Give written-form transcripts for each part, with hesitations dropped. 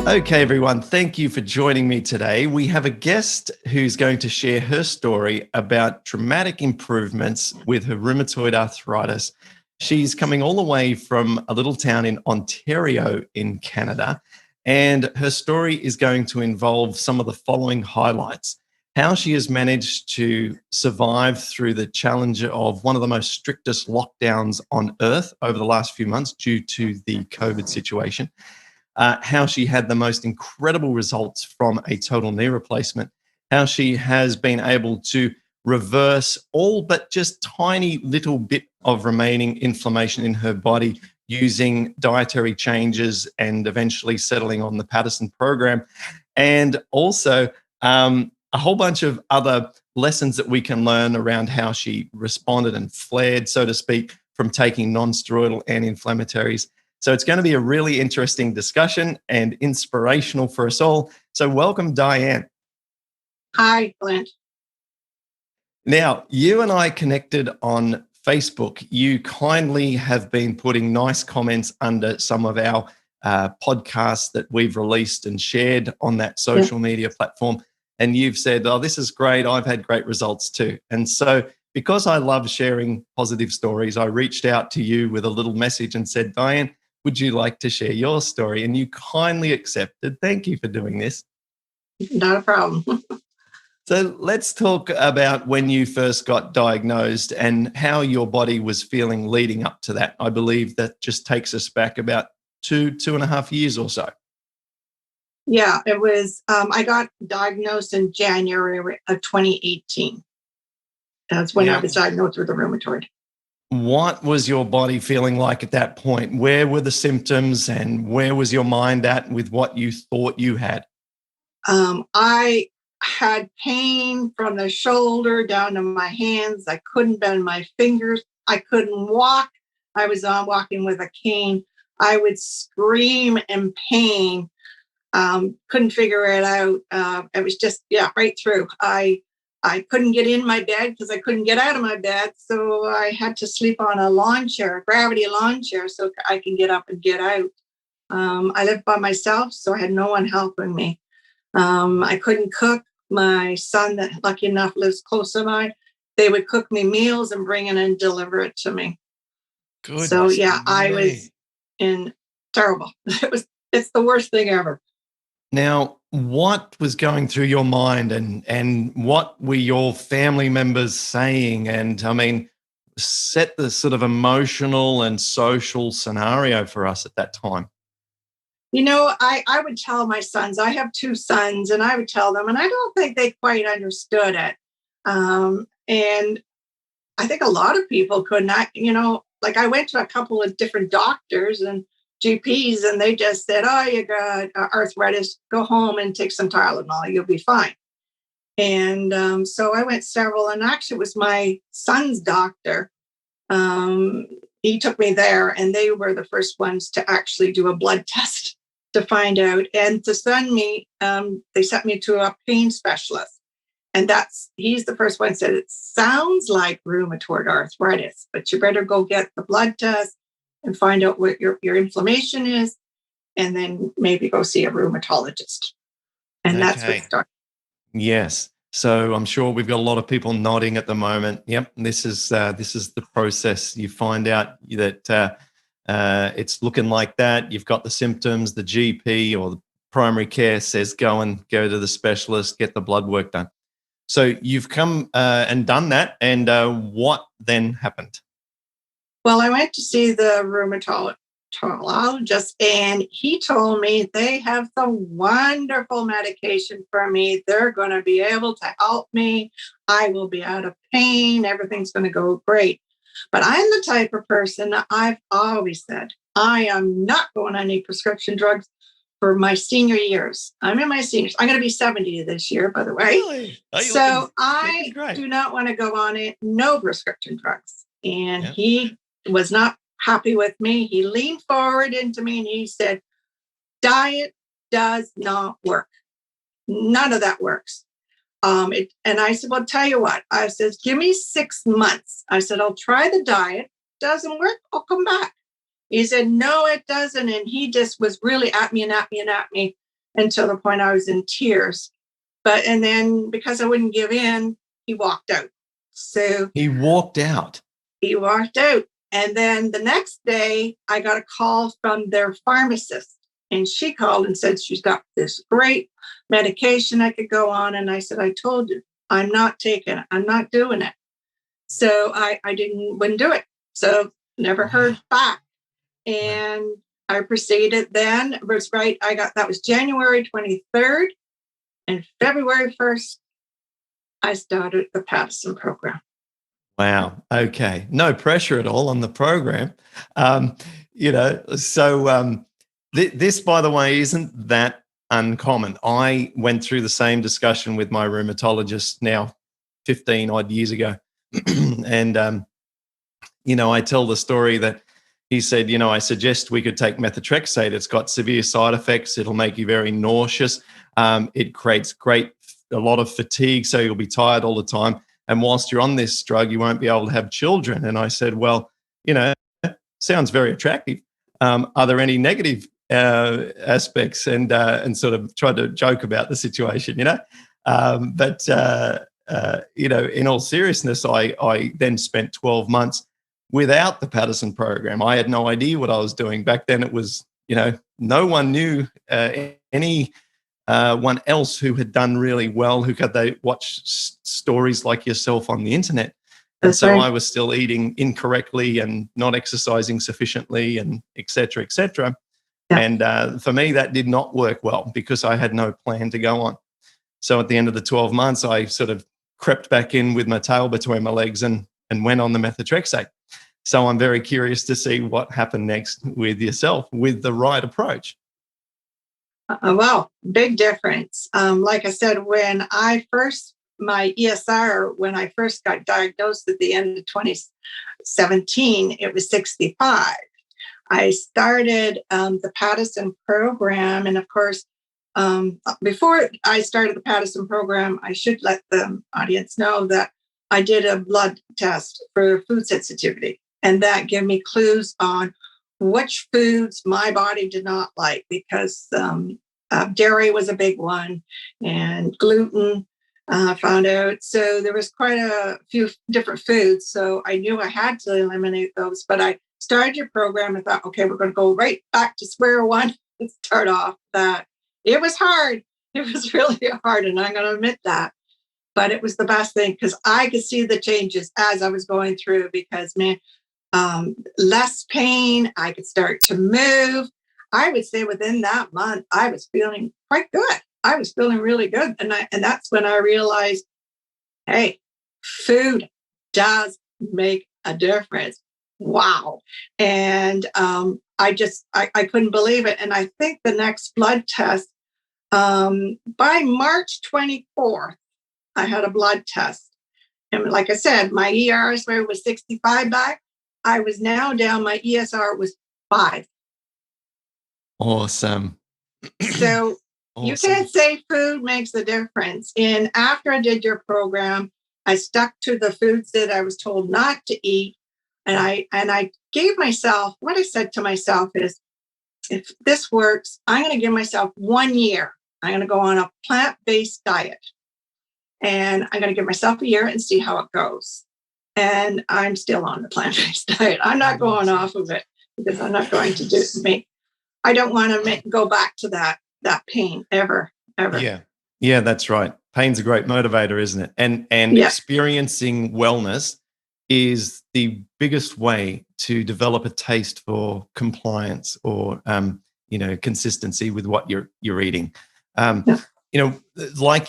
Okay, everyone, thank you for joining me today. We have a guest who's going to share her story about dramatic improvements with her rheumatoid arthritis. She's coming all the way from a little town in Ontario in Canada, and her story is going to involve some of the following highlights: how she has managed to survive through the challenge of one of the most strictest lockdowns on earth over the last few months due to the COVID situation, how she had the most incredible results from a total knee replacement, how she has been able to reverse all but just tiny little bit of remaining inflammation in her body using dietary changes and eventually settling on the Patterson program, and also a whole bunch of other lessons that we can learn around how she responded and flared, so to speak, from taking non-steroidal anti-inflammatories. So it's going to be a really interesting discussion and inspirational for us all. So welcome, Diane. Hi, Clint. Now, you and I connected on Facebook. You kindly have been putting nice comments under some of our podcasts that we've released and shared on that social media platform. And you've said, oh, this is great. I've had great results too. And so because I love sharing positive stories, I reached out to you with a little message and said, Diane, would you like to share your story? And you kindly accepted. Thank you for doing this. Not a problem. So let's talk about when you first got diagnosed and how your body was feeling leading up to that. I believe that just takes us back about 2.5 years or so. Yeah, it was, I got diagnosed in January of 2018. That's when I was diagnosed with a rheumatoid. What was your body feeling like at that point? Where were the symptoms and where was your mind at with what you thought you had? I had pain from the shoulder down to my hands. I couldn't bend my fingers. I couldn't walk. I was walking with a cane. I would scream in pain. Couldn't figure it out. It was just, right through. I couldn't get in my bed because I couldn't get out of my bed. So I had to sleep on a lawn chair, a gravity lawn chair, so I can get up and get out. I lived by myself, so I had no one helping me. I couldn't cook. My son, that lucky enough lives close to mine, they would cook me meals and bring it and deliver it to me. Goodness so yeah, me. I was in terrible. It's the worst thing ever. Now, what was going through your mind and what were your family members saying? And I mean, set the sort of emotional and social scenario for us at that time. You know, I would tell my sons, I have 2 sons, and I would tell them, and I don't think they quite understood it. And I think a lot of people could not, like I went to a couple of different doctors and GPs, and they just said, oh, you got arthritis, go home and take some Tylenol, you'll be fine. And so I went several, and actually it was my son's doctor. He took me there, and they were the first ones to actually do a blood test to find out. And to send me, they sent me to a pain specialist. And he's the first one who said, it sounds like rheumatoid arthritis, but you better go get the blood test and find out what your inflammation is, and then maybe go see a rheumatologist. And that's what started. Yes. So I'm sure we've got a lot of people nodding at the moment. Yep, this is the process. You find out that it's looking like that. You've got the symptoms. The GP or the primary care says go to the specialist, get the blood work done. So you've come and done that. And what then happened? Well, I went to see the rheumatologist, and he told me they have some wonderful medication for me. They're going to be able to help me. I will be out of pain. Everything's going to go great. But I'm the type of person that I've always said, I am not going on any prescription drugs for my senior years. I'm in my seniors. I'm going to be 70 this year, by the way. Really? So I do not want to go on it. No prescription drugs. And he was not happy with me. He leaned forward into me and he said, diet does not work. None of that works. And I said, well, tell you what, I said, give me 6 months. I said, I'll try the diet. Doesn't work, I'll come back. He said, no, it doesn't. And he just was really at me. until the point I was in tears. And then because I wouldn't give in, he walked out. So he walked out. He walked out. And then the next day, I got a call from their pharmacist. And she called and said she's got this great medication I could go on. And I said, I told you, I'm not taking it. I'm not doing it. So I wouldn't do it. So never heard back. And I proceeded then. It was right. That was January 23rd. And February 1st, I started the Patterson program. Wow. Okay. No pressure at all on the program. This, by the way, isn't that uncommon. I went through the same discussion with my rheumatologist now 15 odd years ago. And, I tell the story that he said, I suggest we could take methotrexate. It's got severe side effects. It'll make you very nauseous. It creates a lot of fatigue, so you'll be tired all the time. And whilst you're on this drug, you won't be able to have children. And I said, well, sounds very attractive. Are there any negative aspects? And sort of tried to joke about the situation, But in all seriousness, I then spent 12 months without the Patterson program. I had no idea what I was doing. Back then it was, no one knew any one else who had done really well, who could they watch stories like yourself on the internet. And so I was still eating incorrectly and not exercising sufficiently and et cetera, et cetera. Yeah. And for me, that did not work well because I had no plan to go on. So at the end of the 12 months, I sort of crept back in with my tail between my legs and went on the methotrexate. So I'm very curious to see what happened next with yourself with the right approach. Well, big difference. Like I said, when I first got diagnosed at the end of 2017, it was 65. I started the Patterson program. And of course, before I started the Patterson program, I should let the audience know that I did a blood test for food sensitivity. And that gave me clues on which foods my body did not like, because dairy was a big one, and gluten found out. So there was quite a few different foods. So I knew I had to eliminate those. But I started your program and thought, okay, we're going to go right back to square one and start off that. It was hard. It was really hard. And I'm going to admit that. But it was the best thing because I could see the changes as I was going through because, less pain. I could start to move. I would say within that month, I was feeling quite good. I was feeling really good. And that's when I realized, hey, food does make a difference. Wow. And I couldn't believe it. And I think the next blood test, by March 24th, I had a blood test. And like I said, my ESR was 65 back. I was now down, my ESR was 5. Awesome. So you can't say food makes a difference. And after I did your program, I stuck to the foods that I was told not to eat. And I gave myself, what I said to myself is, if this works, I'm going to give myself 1 year. I'm going to go on a plant-based diet. And I'm going to give myself a year and see how it goes. And I'm still on the plant-based diet. I'm not going off of it because I'm not going to I don't want to go back to that pain ever. Yeah, that's right. Pain's a great motivator, isn't it? And experiencing wellness is the biggest way to develop a taste for compliance or consistency with what you're eating. Like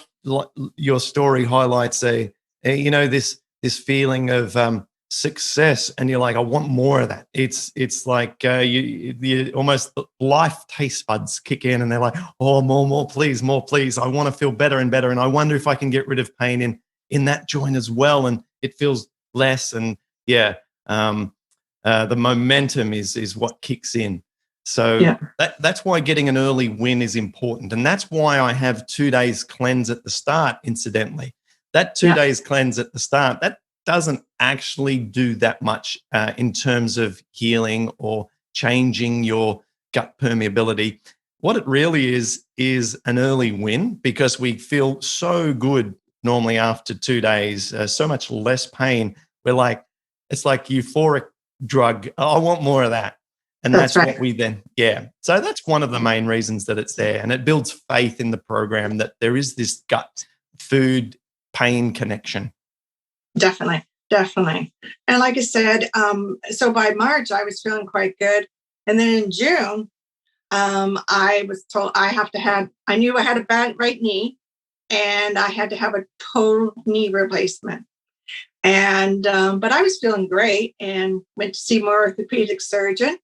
your story highlights this feeling of success, and you're like, I want more of that. It's like you almost life taste buds kick in, and they're like, oh, more, please. I want to feel better and better, and I wonder if I can get rid of pain in that joint as well, and it feels less. And the momentum is what kicks in. So that's why getting an early win is important, and that's why I have 2 days cleanse at the start. Incidentally, that 2 days cleanse at the start, that doesn't actually do that much in terms of healing or changing your gut permeability. what it really is an early win, because we feel so good normally after 2 days, so much less pain. We're like, it's like euphoric drug. I want more of that. And That's that's right. what we then, yeah. So that's one of the main reasons that it's there. And it builds faith in the program that there is this gut food pain connection. Definitely. Definitely. And like I said, so by March, I was feeling quite good. And then in June, I was told I knew I had a bad right knee and I had to have a total knee replacement. And, but I was feeling great and went to see my orthopedic surgeon.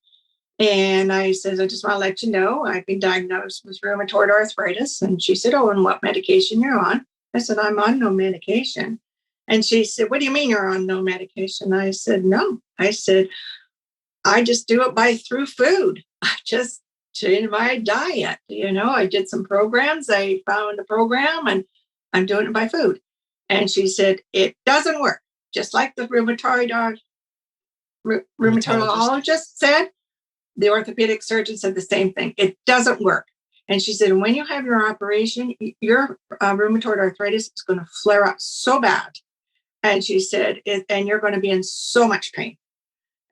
And I said, I just want to let you know, I've been diagnosed with rheumatoid arthritis. And she said, oh, and what medication you're on? I said, I'm on no medication. And she said, what do you mean you're on no medication? I said, no. I said, I just do it through food. I just change my diet. I did some programs. I found a program and I'm doing it by food. And she said, it doesn't work. Just like the rheumatologist said, the orthopedic surgeon said the same thing. It doesn't work. And she said, when you have your operation, your rheumatoid arthritis is going to flare up so bad. And she said, and you're going to be in so much pain.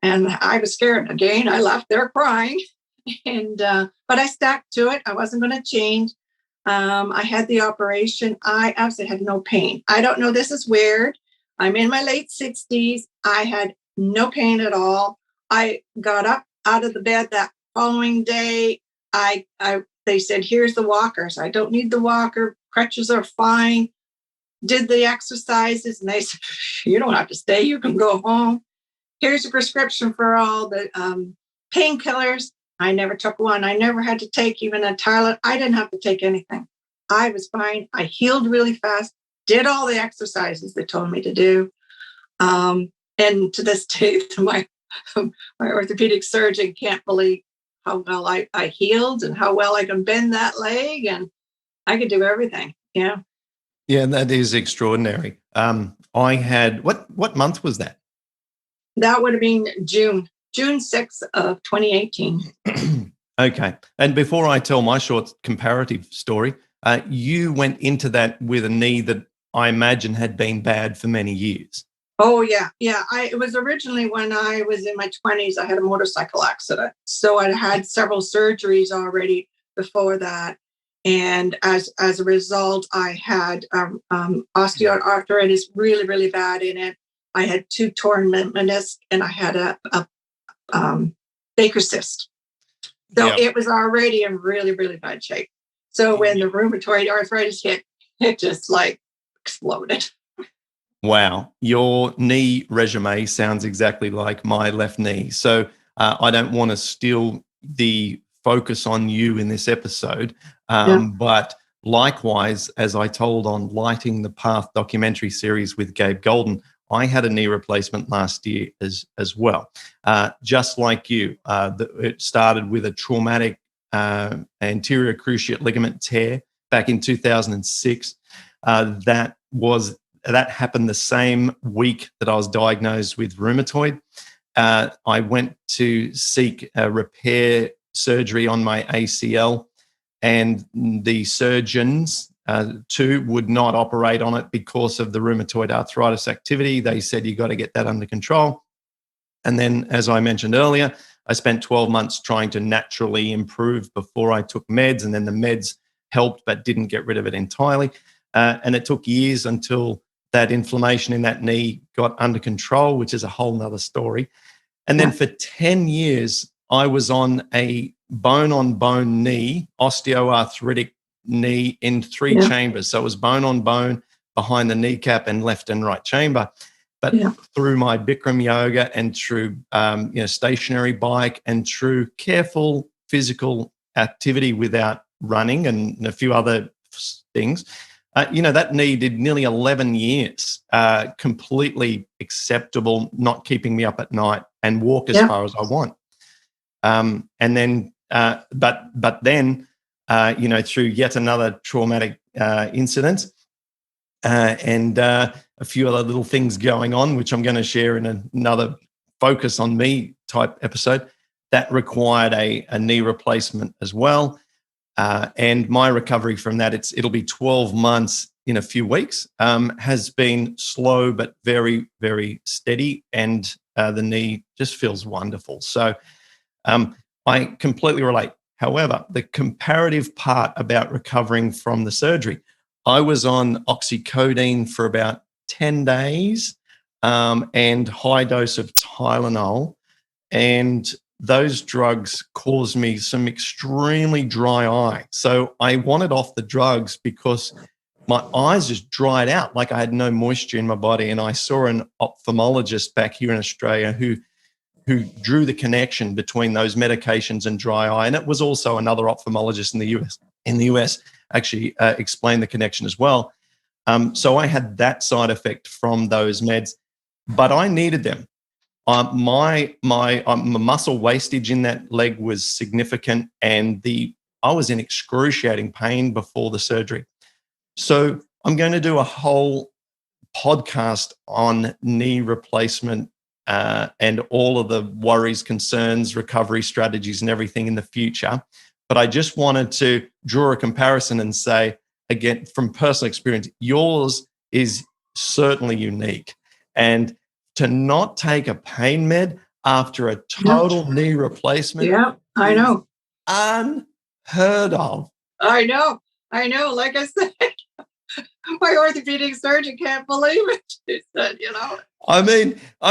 And I was scared. Again, I left there crying. And but I stuck to it. I wasn't going to change. I had the operation. I absolutely had no pain. I don't know. This is weird. I'm in my late 60s. I had no pain at all. I got up out of the bed that following day. They said, here's the walkers. I don't need the walker. Crutches are fine. Did the exercises. And they said, you don't have to stay. You can go home. Here's a prescription for all the painkillers. I never took one. I never had to take even a Tylenol. I didn't have to take anything. I was fine. I healed really fast, did all the exercises they told me to do. And to this day, my orthopedic surgeon can't believe how well I healed and how well I can bend that leg. And I could do everything. Yeah. Yeah, that is extraordinary. I had, what month was that? That would have been June 6th of 2018. Okay. And before I tell my short comparative story, you went into that with a knee that I imagine had been bad for many years. Oh, yeah. Yeah. It was originally when I was in my 20s, I had a motorcycle accident. So I had several surgeries already before that. And as a result, I had osteoarthritis really, really bad in it. I had 2 torn meniscus and I had a Baker cyst. So It was already in really, really bad shape. So when the rheumatoid arthritis hit, it just like exploded. Wow. Your knee resume sounds exactly like my left knee. So I don't want to steal the focus on you in this episode. But likewise, as I told on Lighting the Path documentary series with Gabe Golden, I had a knee replacement last year as well. Just like you, it started with a traumatic anterior cruciate ligament tear back in 2006. That happened the same week that I was diagnosed with rheumatoid. I went to seek a repair surgery on my ACL, and the surgeons too would not operate on it because of the rheumatoid arthritis activity. They said, you got to get that under control. And then, as I mentioned earlier, I spent 12 months trying to naturally improve before I took meds, and then the meds helped but didn't get rid of it entirely. And it took years until that inflammation in that knee got under control, which is a whole nother story. And then for 10 years, I was on a bone-on-bone knee, osteoarthritic knee in 3 chambers. So it was bone on bone behind the kneecap and left and right chamber. But through my Bikram yoga and through stationary bike and through careful physical activity without running and a few other things, that knee did nearly 11 years, completely acceptable, not keeping me up at night, and walk as far as I want. And then, but then, through yet another traumatic incident and a few other little things going on, which I'm going to share in another focus on me type episode, that required a knee replacement as well. And my recovery from that, it'll be 12 months in a few weeks, has been slow but very, very steady. And the knee just feels wonderful. So I completely relate. However, the comparative part about recovering from the surgery, I was on oxycodone for about 10 days and high dose of Tylenol. And those drugs caused me some extremely dry eye. So I wanted off the drugs because my eyes just dried out, like I had no moisture in my body. And I saw an ophthalmologist back here in Australia who drew the connection between those medications and dry eye. And it was also another ophthalmologist in the US actually explained the connection as well. So I had that side effect from those meds, but I needed them. My muscle wastage in that leg was significant, and I was in excruciating pain before the surgery. So I'm going to do a whole podcast on knee replacement and all of the worries, concerns, recovery strategies, and everything in the future. But I just wanted to draw a comparison and say, again, from personal experience, yours is certainly unique. And to not take a pain med after a total knee replacement, I know, unheard of. I know. Like I said, my orthopedic surgeon can't believe it. He said, I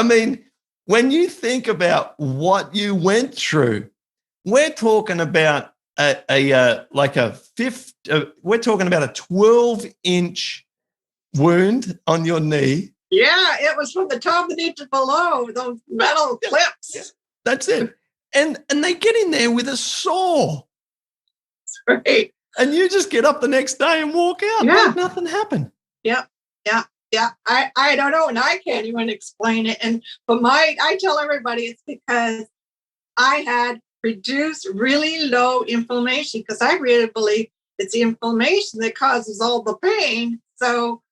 mean, when you think about what you went through, we're talking about we're talking about a 12-inch wound on your knee. Yeah, it was from the top of the knee to below, those metal clips. Yeah, that's it. And they get in there with a saw. That's right. And you just get up the next day and walk out. Yeah. Like nothing happened. Yeah. I don't know, and I can't even explain it. But I tell everybody it's because I had reduced really low inflammation, because I really believe it's the inflammation that causes all the pain. So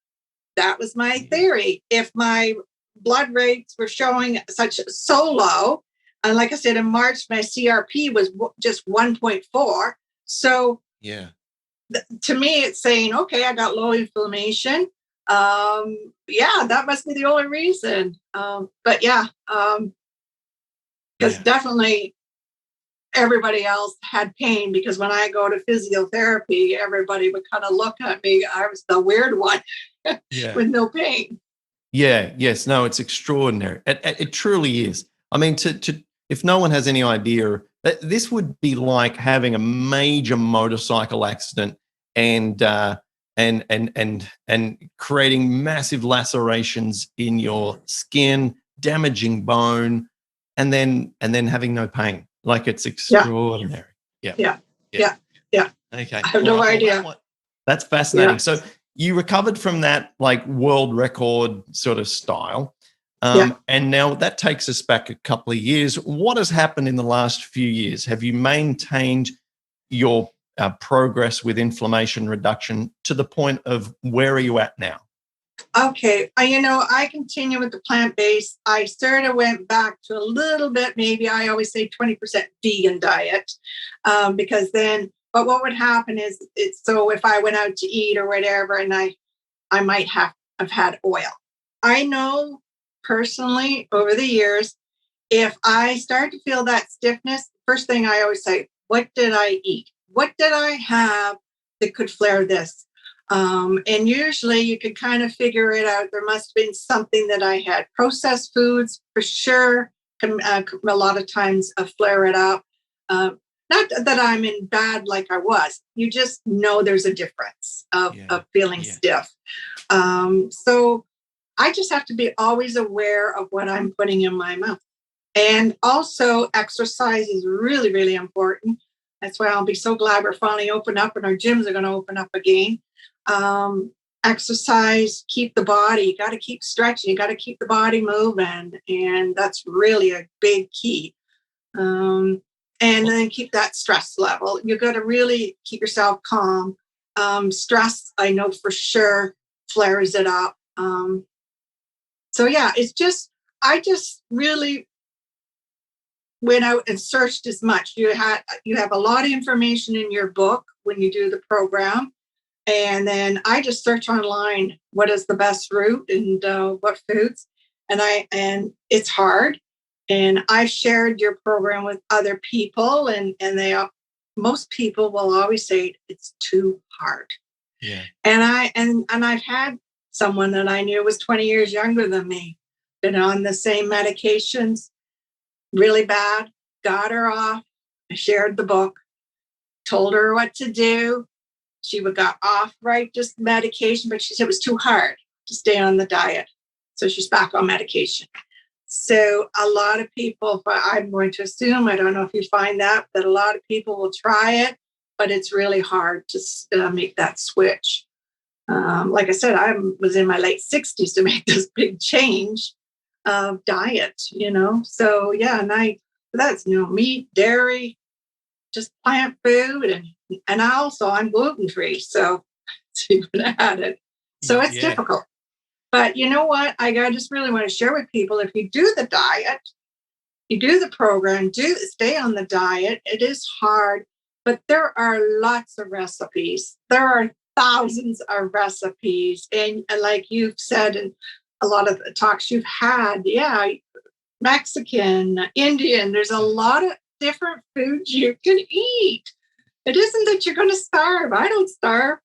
that was my theory. If my blood rates were showing so low, and like I said, in March, my CRP was just 1.4. So yeah, to me, it's saying, okay, I got low inflammation. That must be the only reason. Because definitely everybody else had pain, because when I go to physiotherapy, everybody would kind of look at me. I was the weird one with no pain. Yeah. Yes. No, it's extraordinary. It truly is. I mean, if no one has any idea, this would be like having a major motorcycle accident and creating massive lacerations in your skin, damaging bone, and then having no pain. Like, it's extraordinary. Yeah. Okay. I have no idea. That's fascinating. So you recovered from that, like, world record sort of style. And now that takes us back a couple of years. What has happened in the last few years? Have you maintained your progress with inflammation reduction to the point of where are you at now? Okay. I continue with the plant-based. I sort of went back to a little bit, maybe I always say 20% vegan diet, because then, but what would happen is, so if I went out to eat or whatever, and I might have had oil. I know personally over the years, if I start to feel that stiffness, first thing I always say, what did I eat? What did I have that could flare this? And usually you could kind of figure it out. There must have been something that I had. Processed foods, for sure, can a lot of times flare it up. Not that I'm in bad like I was. You just know there's a difference of feeling stiff. So I just have to be always aware of what I'm putting in my mouth. And also exercise is really, really important. That's why I'll be so glad we're finally open up and our gyms are going to open up again. Exercise, keep the body. You got to keep stretching. You got to keep the body moving. And that's really a big key. And then keep that stress level. You got to really keep yourself calm. Stress, I know for sure, flares it up. So yeah, it's just, I just really went out and searched as much. You have a lot of information in your book when you do the program. And then I just search online, what is the best route and what foods. And it's hard. And I've shared your program with other people, and most people will always say it's too hard. Yeah. And I've had someone that I knew was 20 years younger than me, been on the same medications, really bad, got her off. I shared the book, told her what to do. She got off just medication, but she said it was too hard to stay on the diet. So she's back on medication. So a lot of people, I'm going to assume, I don't know if you find that a lot of people will try it, but it's really hard to make that switch. Like I said, I was in my late 60s to make this big change of diet, So yeah, and that's meat, dairy, just plant food, and I'm gluten free, so it's even added. So it's difficult. But you know what? I just really want to share with people, if you do the diet, you do the program, stay on the diet. It is hard, but there are lots of recipes. There are thousands of recipes. And like you've said in a lot of the talks you've had, Mexican, Indian, there's a lot of different foods you can eat. It isn't that you're going to starve. I don't starve.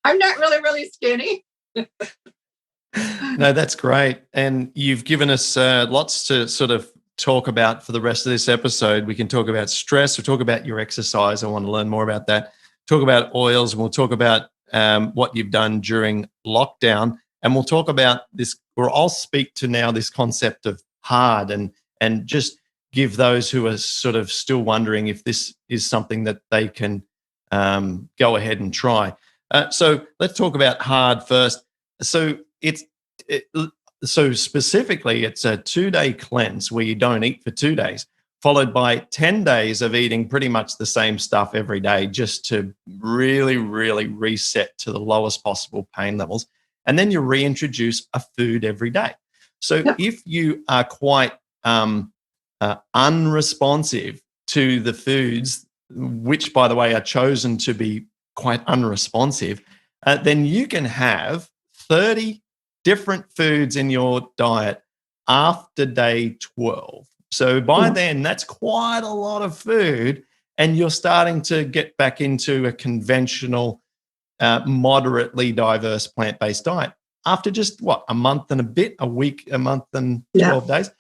I'm not really, really skinny. No, that's great. And you've given us lots to sort of talk about for the rest of this episode. We can talk about stress. We'll talk about your exercise. I want to learn more about that. Talk about oils, and we'll talk about what you've done during lockdown. And we'll talk about this, or I'll speak to now this concept of hard, and just give those who are sort of still wondering if this is something that they can go ahead and try. So let's talk about hard first. So so specifically, it's a 2-day cleanse where you don't eat for 2 days, followed by 10 days of eating pretty much the same stuff every day, just to really, really reset to the lowest possible pain levels. And then you reintroduce a food every day. So if you are quite unresponsive to the foods, which, by the way, are chosen to be quite unresponsive, then you can have 30 different foods in your diet after day 12. So by then, that's quite a lot of food, and you're starting to get back into a conventional, moderately diverse plant-based diet after just a month and a bit, a week, a month and 12 days.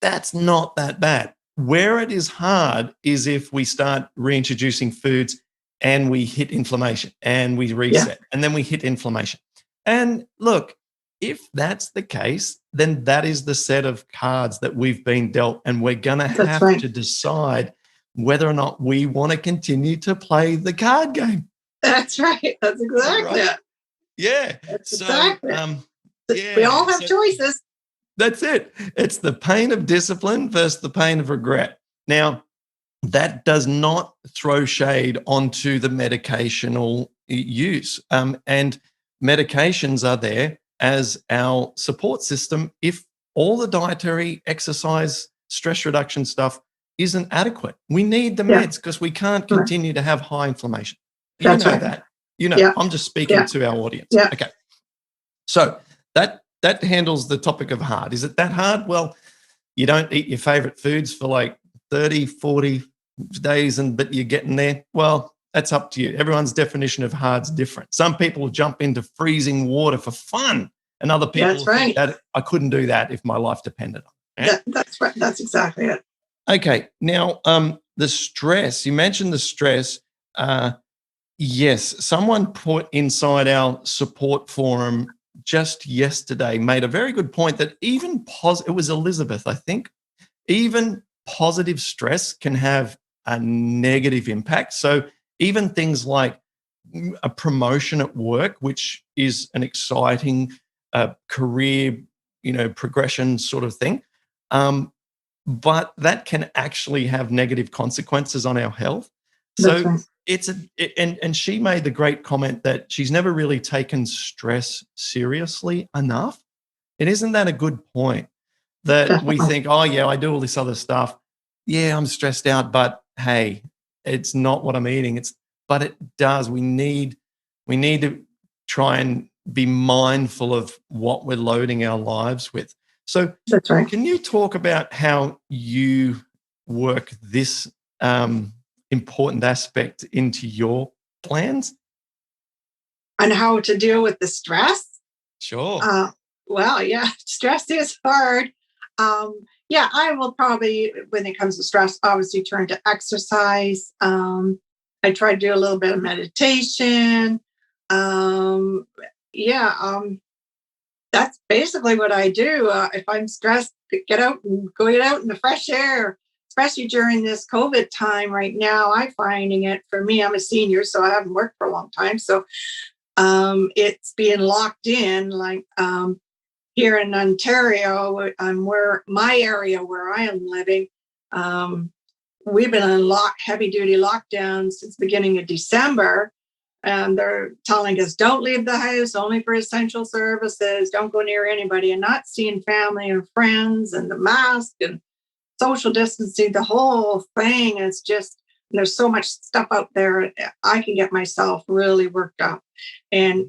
That's not that bad. Where it is hard is if we start reintroducing foods and we hit inflammation and we reset and then we hit inflammation. And look, if that's the case, then that is the set of cards that we've been dealt, and we're going to have to decide whether or not we want to continue to play the card game. That's right. That's exactly it. Yeah. That's exactly it. We all have choices. That's it. It's the pain of discipline versus the pain of regret. Now, that does not throw shade onto the medicational use. And medications are there as our support system if all the dietary, exercise, stress reduction stuff isn't adequate. We need the meds because we can't continue to have high inflammation. You know that. I'm just speaking to our audience. Yeah. Okay. So that handles the topic of hard. Is it that hard? Well, you don't eat your favorite foods for like 30, 40 days, but you're getting there. Well, that's up to you. Everyone's definition of hard's different. Some people jump into freezing water for fun, and other people think that I couldn't do that if my life depended on it. That's right. That's exactly it. Okay. Now, the stress, you mentioned the stress. Yes, someone put inside our support forum just yesterday, made a very good point that even it was Elizabeth, I think, even positive stress can have a negative impact. So even things like a promotion at work, which is an exciting career, progression sort of thing, but that can actually have negative consequences on our health. So and she made the great comment that she's never really taken stress seriously enough. And isn't that a good point? that we Definitely. think, oh, yeah, I do all this other stuff. Yeah, I'm stressed out, but hey, it's not what I'm eating. But it does. We need to try and be mindful of what we're loading our lives with. So, That's right. can you talk about how you work this important aspect into your plans? And how to deal with the stress. Sure. Uh, well, yeah, stress is hard. Yeah, I will probably, when it comes to stress, obviously turn to exercise. I try to do a little bit of meditation. Um, yeah, that's basically what I do. If I'm stressed, get out and go get out in the fresh air, especially during this COVID time right now. I'm finding it for me. I'm a senior, so I haven't worked for a long time. So it's being locked in, like here in Ontario, where my area where I am living. We've been in heavy duty lockdown since the beginning of December. And they're telling us don't leave the house, only for essential services, don't go near anybody, and not seeing family and friends, and the mask and social distancing, the whole thing is just, there's so much stuff out there. I can get myself really worked up. And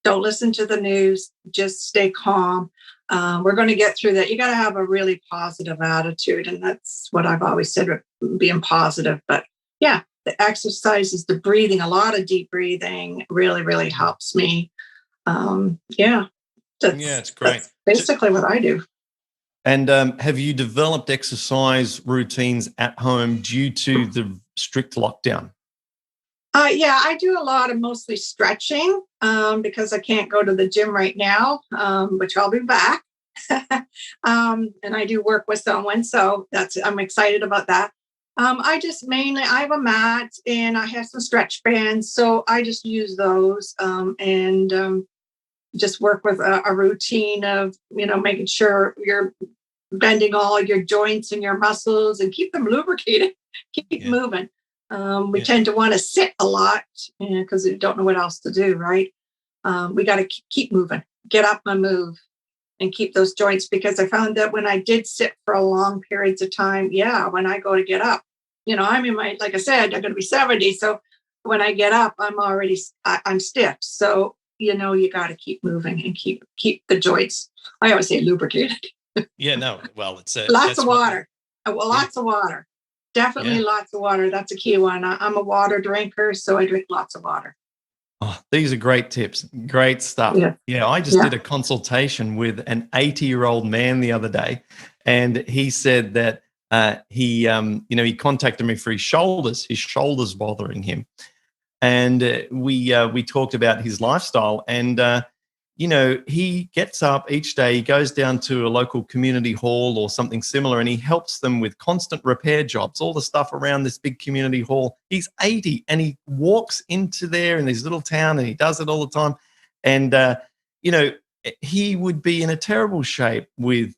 don't listen to the news, just stay calm. We're going to get through that. You got to have a really positive attitude. And that's what I've always said, being positive. But yeah, the exercises, the breathing, a lot of deep breathing really, really helps me. Yeah, It's great. that's basically what I do. And have you developed exercise routines at home due to the strict lockdown? Yeah, I do a lot of mostly stretching because I can't go to the gym right now, which I'll be back. And I do work with someone, so I'm excited about that. I just mainly I have a mat and I have some stretch bands, so I just use those and just work with a routine of making sure you're bending all your joints and your muscles and keep them lubricated, keep moving. We tend to want to sit a lot because we don't know what else to do, right? We got to keep moving, get up and move and keep those joints, because I found that when I did sit for a long periods of time, when I go to get up, I'm in my, like I said, I'm going to be 70. So when I get up, I'm stiff. So, you got to keep moving and keep the joints. I always say lubricated. Yeah, no. Well, it's lots of water. Lots of water. Definitely lots of water. That's a key one. I'm a water drinker, so I drink lots of water. Oh, these are great tips. Great stuff. Yeah, I just did a consultation with an 80-year-old man the other day, and he said that he contacted me for his shoulders bothering him. And we talked about his lifestyle, and he gets up each day, he goes down to a local community hall or something similar, and he helps them with constant repair jobs, all the stuff around this big community hall. He's 80 and he walks into there in this little town and he does it all the time. And, he would be in a terrible shape with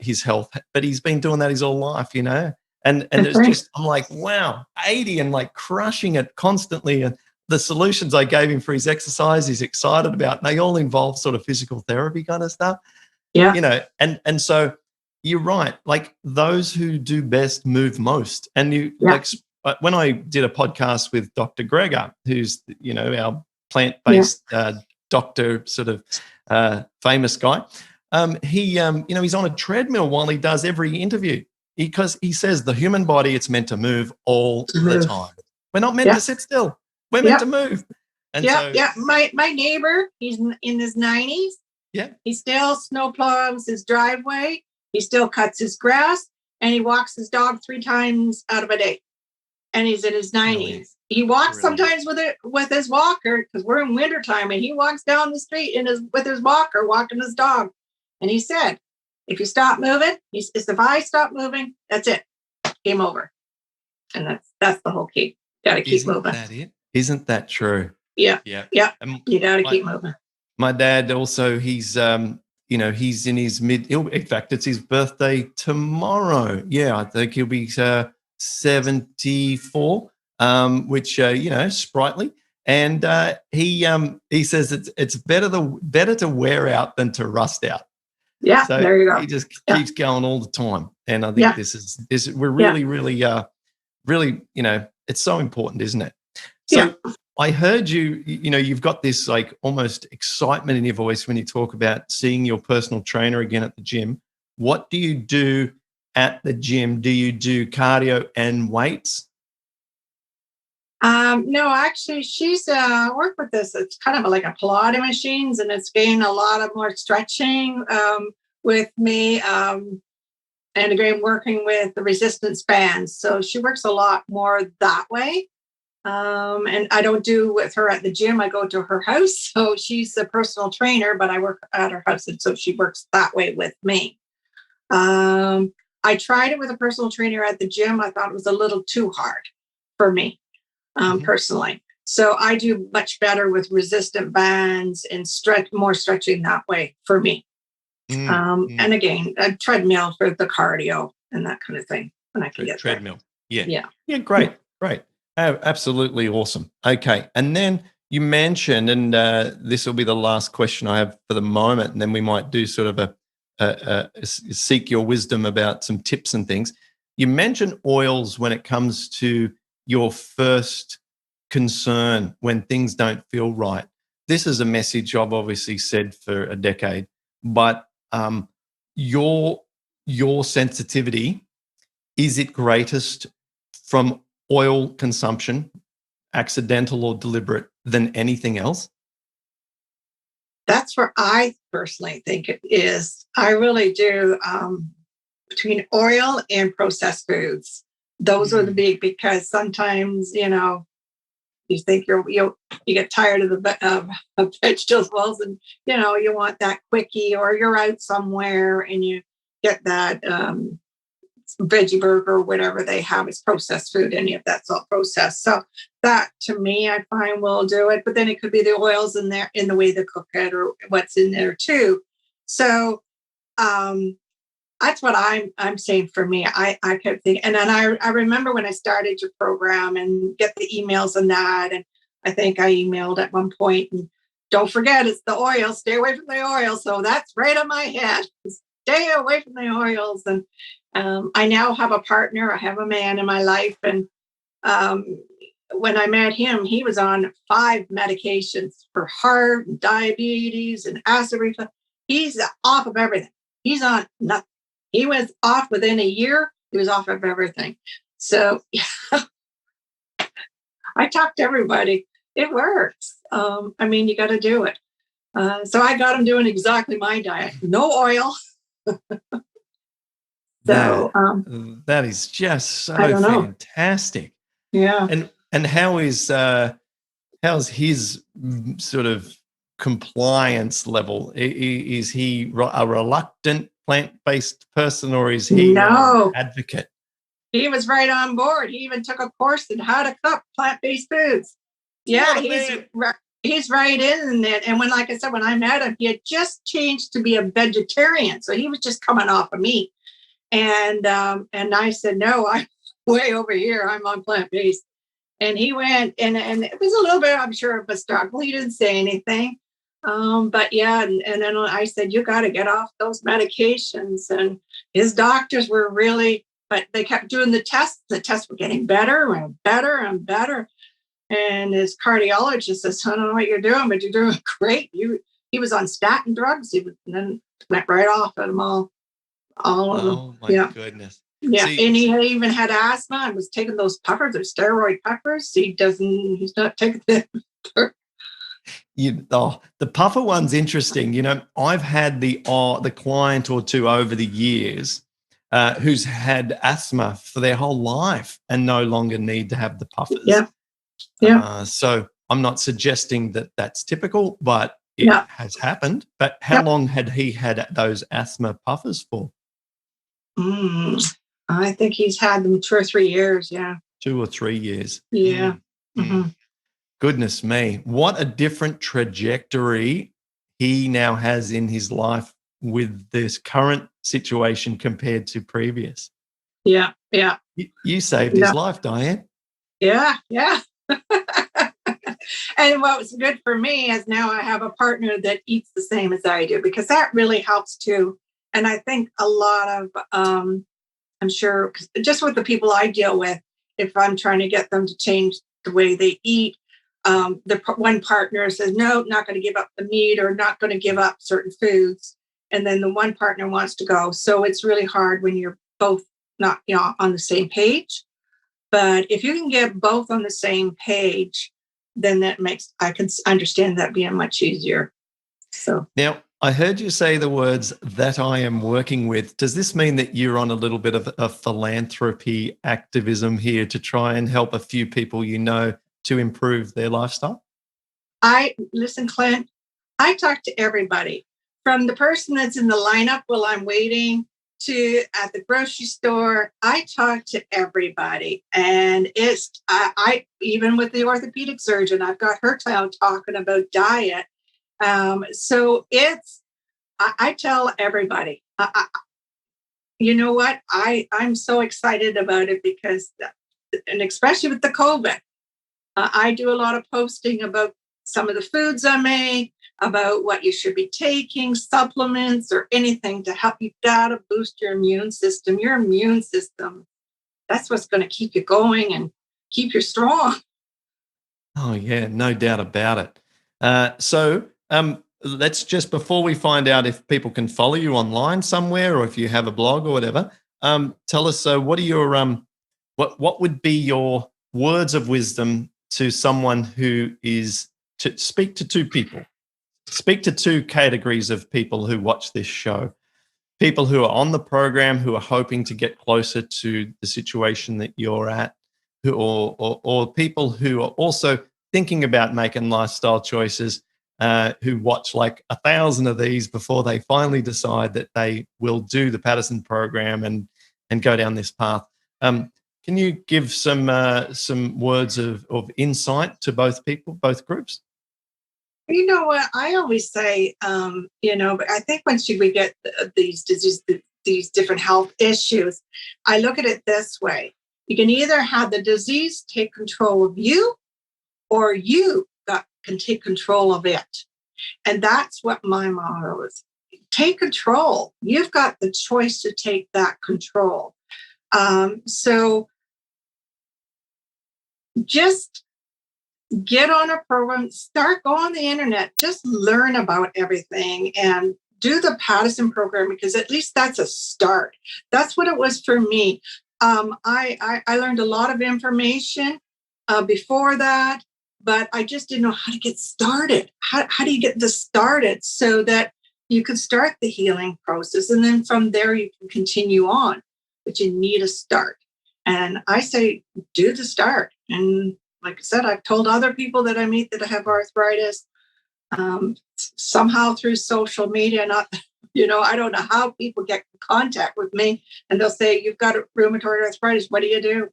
his health, but he's been doing that his whole life, And it's just, I'm like, wow, 80 and like crushing it constantly. And the solutions I gave him for his exercise, he's excited about. And they all involve sort of physical therapy kind of stuff. Yeah. And so you're right. Like those who do best move most. And when I did a podcast with Dr. Gregor, who's, our plant-based doctor, sort of famous guy, he's on a treadmill while he does every interview, because he says the human body, it's meant to move all the time. We're not meant to sit still. We're meant to move. And My neighbor, he's in his 90s. Yeah. He still snowplows his driveway. He still cuts his grass, and he walks his dog 3 times out of a day. And he's in his 90s. Really? He walks sometimes with his walker, because we're in wintertime, and he walks down the street with his walker, walking his dog. And he said, if you stop moving, if I stop moving, that's it. Game over. And that's the whole key. Got to keep moving. Isn't that it? Isn't that true? Yeah. You got to keep moving. My dad also, he's he's in his in fact, it's his birthday tomorrow. Yeah, I think he'll be 74, which sprightly. And he says it's better to wear out than to rust out. Yeah, So there you go. he just Yeah. keeps going all the time. And I think Yeah. this we're really, really, it's so important, isn't it? Yeah. So I heard you've got this like almost excitement in your voice when you talk about seeing your personal trainer again at the gym. What do you do at the gym? Do you do cardio and weights? No, actually, she's worked with this. It's kind of like a Pilates machines, and it's gained a lot of more stretching with me. And again, working with the resistance bands. So she works a lot more that way. And I don't do with her at the gym. I go to her house. So she's a personal trainer, but I work at her house. And so she works that way with me. I tried it with a personal trainer at the gym. I thought it was a little too hard for me personally. So I do much better with resistant bands and more stretching that way for me. And again, a treadmill for the cardio and that kind of thing when I can get treadmill. There. Yeah. Great. Absolutely awesome. Okay, and then you mentioned, and this will be the last question I have for the moment, and then we might do sort of a seek your wisdom about some tips and things. You mentioned oils when it comes to your first concern when things don't feel right. This is a message I've obviously said for a decade, but your sensitivity, is it greatest from oil consumption, accidental or deliberate, than anything else? That's where I personally think it is. I really do. Between oil and processed foods, those are the big, because sometimes you think you get tired of of vegetables, and you want that quickie, or you're out somewhere and you get that veggie burger or whatever they have is processed food. Any of that's all processed. So that, to me, I find will do it. But then it could be the oils in there, in the way they cook it, or what's in there too. So that's what I'm saying for me. I kept thinking, and then I remember when I started your program and get the emails and that, and I think I emailed at one point, and don't forget, it's the oil. Stay away from the oil. So that's right on my head. Stay away from the oils. And I now have a partner. I have a man in my life, and when I met him, he was on 5 medications for heart and diabetes and acid reflux. He's off of everything. He's on nothing. He was off within a year. He was off of everything. So I talk to everybody. It works. You got to do it. So I got him doing exactly my diet. No oil. So that is just so fantastic. Yeah. And how's his sort of compliance level? Is he a reluctant plant-based person, or is he an advocate? He was right on board. He even took a course in how to cook plant-based foods. Yeah, he's right in it. And like I said, when I met him, he had just changed to be a vegetarian. So he was just coming off of meat. And I said, no, I'm way over here. I'm on plant-based. And he went, and it was a little bit, I'm sure, of a struggle. He didn't say anything. But yeah, and then I said, you got to get off those medications. And his doctors were really, but they kept doing the tests. The tests were getting better and better and better. And his cardiologist says, I don't know what you're doing, but you're doing great. He was on statin drugs. And then went right off at them all of them. Oh my goodness. Yeah. See, and he even had asthma and was taking those puffers, those steroid puffers. He's not taking them. The puffer one's interesting. I've had the client or two over the years who's had asthma for their whole life and no longer need to have the puffers. Yeah. So I'm not suggesting that that's typical, but it has happened. But how long had he had those asthma puffers for? I think he's had them 2 or 3 years. Yeah. 2 or 3 years. Yeah. Mm-hmm. Goodness me. What a different trajectory he now has in his life with this current situation compared to previous. Yeah. Yeah. You saved his life, Diane. Yeah. Yeah. And what was good for me is now I have a partner that eats the same as I do, because that really helps too. And I think a lot of, I'm sure, just with the people I deal with, if I'm trying to get them to change the way they eat, the one partner says, no, not going to give up the meat or not going to give up certain foods. And then the one partner wants to go. So it's really hard when you're both not, on the same page. But if you can get both on the same page, then I can understand that being much easier. So now, I heard you say the words that I am working with. Does this mean that you're on a little bit of a philanthropy activism here to try and help a few people to improve their lifestyle? Listen, Clint, I talk to everybody from the person that's in the lineup while I'm waiting to at the grocery store. I talk to everybody. And I even with the orthopedic surgeon, I've got her talking about diet. So I tell everybody, you know what? I'm so excited about it because, and especially with the COVID, I do a lot of posting about some of the foods I make, about what you should be taking, supplements or anything to help. You gotta boost your immune system. Your immune system, that's what's going to keep you going and keep you strong. Oh, yeah, no doubt about it. So let's just, before we find out if people can follow you online somewhere or if you have a blog or whatever, tell us, what are your, what would be your words of wisdom to someone who is to speak to two people, speak to two categories of people who watch this show? People who are on the program who are hoping to get closer to the situation that you're at, or people who are also thinking about making lifestyle choices, who watch like 1,000 of these before they finally decide that they will do the Patterson program and go down this path. Can you give some words of insight to both people, both groups? You know what? I always say, but I think once we get these diseases, these different health issues, I look at it this way. You can either have the disease take control of you or you can take control of it. And that's what my motto is. Take control. You've got the choice to take that control. So just get on a program, start go on the internet, just learn about everything and do the Patterson program, because at least that's a start. That's what it was for me. I learned a lot of information before that, but I just didn't know how to get started. How do you get this started so that you can start the healing process? And then from there, you can continue on, but you need a start. And I say, do the start. And like I said, I've told other people that I meet that have arthritis, somehow through social media, I don't know how people get in contact with me, and they'll say, you've got rheumatoid arthritis. What do?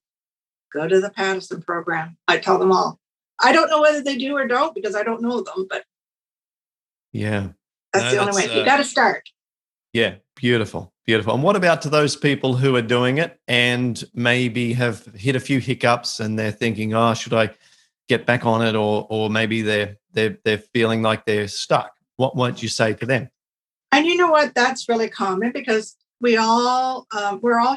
Go to the Patterson program. I tell them all. I don't know whether they do or don't because I don't know them, but yeah, that's the only way. You got to start. Yeah, beautiful, beautiful. And what about to those people who are doing it and maybe have hit a few hiccups and they're thinking, oh, should I get back on it? Or maybe they're feeling like they're stuck. What might you say to them? And you know what? That's really common because we're all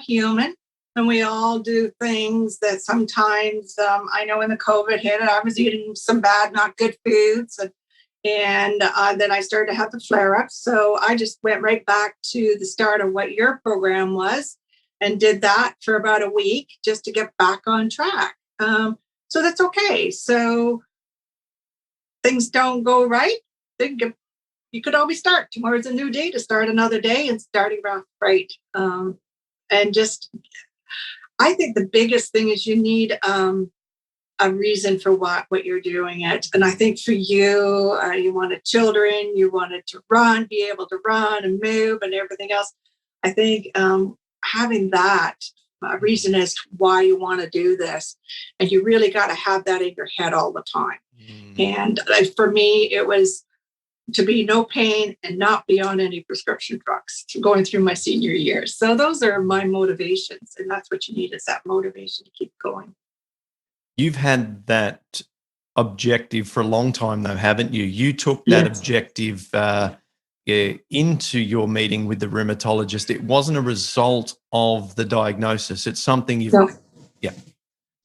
human and we all do things that sometimes, I know when the COVID hit, I was eating some bad, not good foods. And then I started to have the flare-ups. So I just went right back to the start of what your program was and did that for about a week just to get back on track. So that's okay. So things don't go right. You could always start. Tomorrow's a new day to start another day and starting off right. And just, I think the biggest thing is you need a reason for what you're doing it. And I think for you, you wanted children, you wanted to be able to run and move and everything else. I think having that reason as to why you want to do this, and you really got to have that in your head all the time. And for me, it was to be no pain and not be on any prescription drugs going through my senior years. So those are my motivations. And that's what you need, is that motivation to keep going. You've had that objective for a long time, though, haven't you? You took that objective into your meeting with the rheumatologist, it wasn't a result of the diagnosis. It's something you've, No. yeah.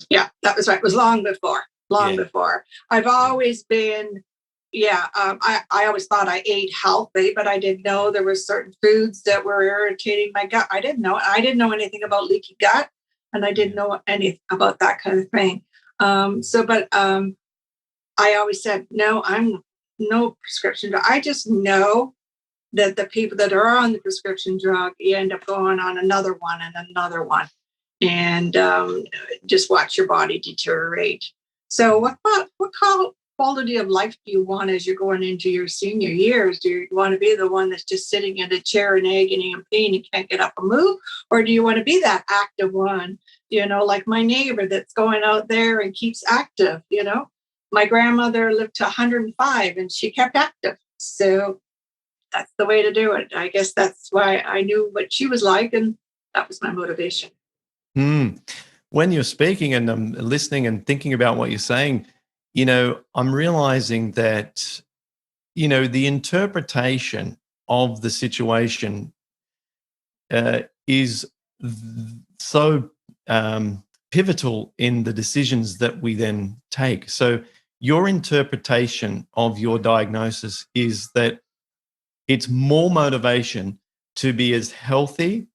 Yeah, that was right. It was long Yeah. before. I've always been, I always thought I ate healthy, but I didn't know there were certain foods that were irritating my gut. I didn't know anything about leaky gut, and I didn't know anything about that kind of thing. I always said, no, I'm no prescription drug. I just know that the people that are on the prescription drug, you end up going on another one and another one, and just watch your body deteriorate. So what quality of life do you want as you're going into your senior years? Do you want to be the one that's just sitting in a chair in agony and pain and can't get up and move? Or do you want to be that active one, like my neighbor that's going out there and keeps active? My grandmother lived to 105 and she kept active. So that's the way to do it. I guess that's why I knew what she was like, and that was my motivation. When you're speaking and I'm listening and thinking about what you're saying, I'm realizing that, the interpretation of the situation is so pivotal in the decisions that we then take. So your interpretation of your diagnosis is that it's more motivation to be as healthy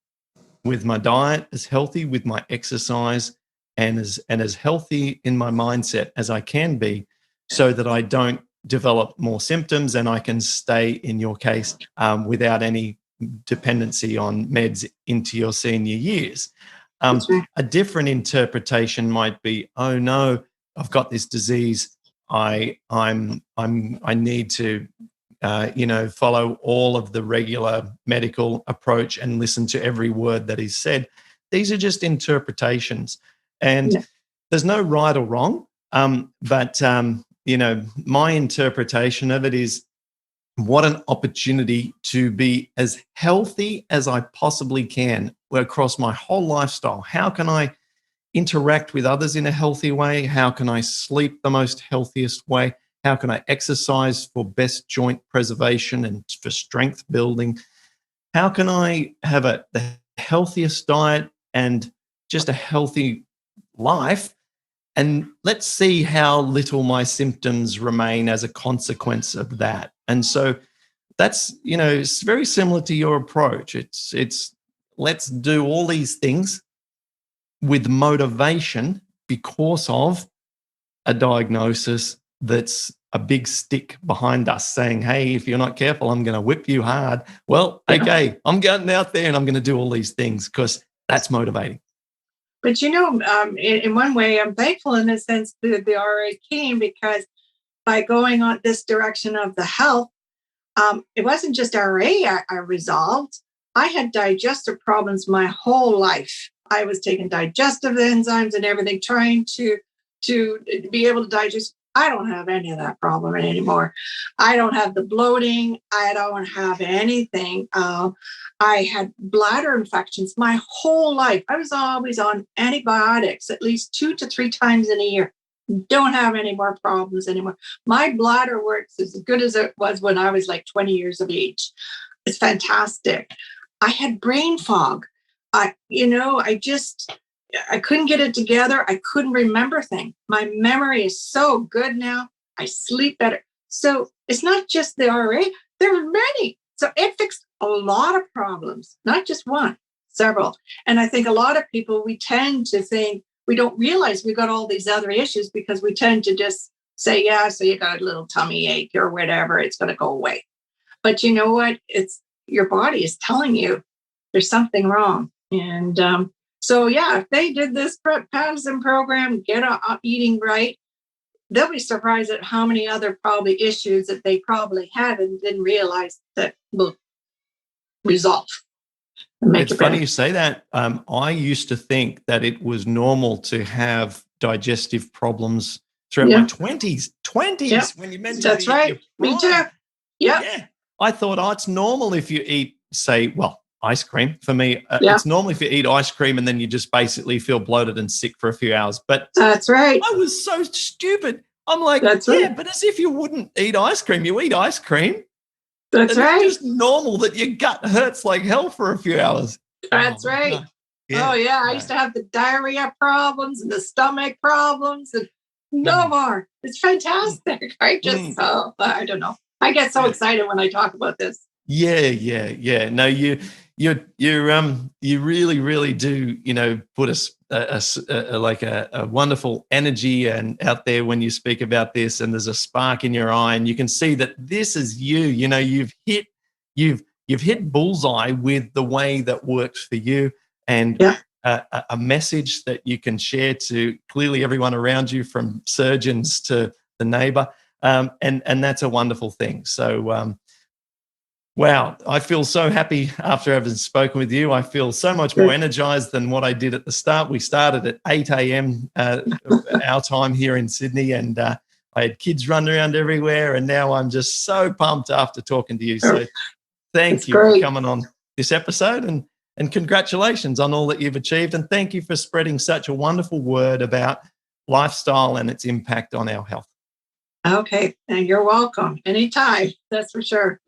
with my diet, as healthy with my exercise, and as healthy in my mindset as I can be, so that I don't develop more symptoms and I can stay, in your case, without any dependency on meds into your senior years. A different interpretation might be, oh no, I've got this disease. I need to follow all of the regular medical approach and listen to every word that is said. These are just interpretations, and there's no right or wrong. But my interpretation of it is, what an opportunity to be as healthy as I possibly can across my whole lifestyle. How can I interact with others in a healthy way? How can I sleep the most healthiest way? How can I exercise for best joint preservation and for strength building? How can I have the healthiest diet and just a healthy life? And let's see how little my symptoms remain as a consequence of that. And so that's, it's very similar to your approach. It's let's do all these things with motivation because of a diagnosis that's a big stick behind us saying, hey, if you're not careful, I'm going to whip you hard. Well, okay, I'm going out there and I'm going to do all these things because that's motivating. But, in one way, I'm thankful in the sense that the RA came, because by going on this direction of the health, it wasn't just RA I resolved. I had digestive problems my whole life. I was taking digestive enzymes and everything, trying to be able to digest. I don't have any of that problem anymore. I don't have the bloating. I don't have anything. I had bladder infections my whole life. I was always on antibiotics at least 2 to 3 times in a year. Don't have any more problems anymore. My bladder works as good as it was when I was like 20 years of age. It's fantastic. I had brain fog. I couldn't get it together. I couldn't remember things. My memory is so good now. I sleep better. So it's not just the RA. There are many. So it fixed a lot of problems, not just one, several. And I think a lot of people, we tend to think, we don't realize we've got all these other issues because we tend to just say, yeah, so you got a little tummy ache or whatever, it's going to go away. But you know what? It's your body is telling you there's something wrong. And if they did this Patterson program, get eating right, they'll be surprised at how many other probably issues that they probably had and didn't realize that will resolve. It's funny you say that. I used to think that it was normal to have digestive problems throughout my 20s. When you mentioned that's right. Me too. Yeah. I thought, it's normal if you eat, say, ice cream. For me, it's normal if you eat ice cream and then you just basically feel bloated and sick for a few hours. But that's right. I was so stupid. I'm like, but as if you wouldn't eat ice cream. You eat ice cream. That's and right. it's just normal that your gut hurts like hell for a few hours. That's right. Yeah. Oh, yeah. I used to have the diarrhea problems and the stomach problems, and no more. It's fantastic. I just, I don't know. I get so excited when I talk about this. Yeah. No, you really, really do, put a wonderful energy and out there when you speak about this, and there's a spark in your eye, and you can see that this is you. You've hit bullseye with the way that works for you, and a message that you can share to clearly everyone around you, from surgeons to the neighbor, and that's a wonderful thing. So. Wow, I feel so happy after having spoken with you. I feel so much more energized than what I did at the start. We started at 8 a.m. Our time here in Sydney, and I had kids running around everywhere, and now I'm just so pumped after talking to you. So thank you for coming on this episode, and congratulations on all that you've achieved, and thank you for spreading such a wonderful word about lifestyle and its impact on our health. Okay, and you're welcome anytime. That's for sure.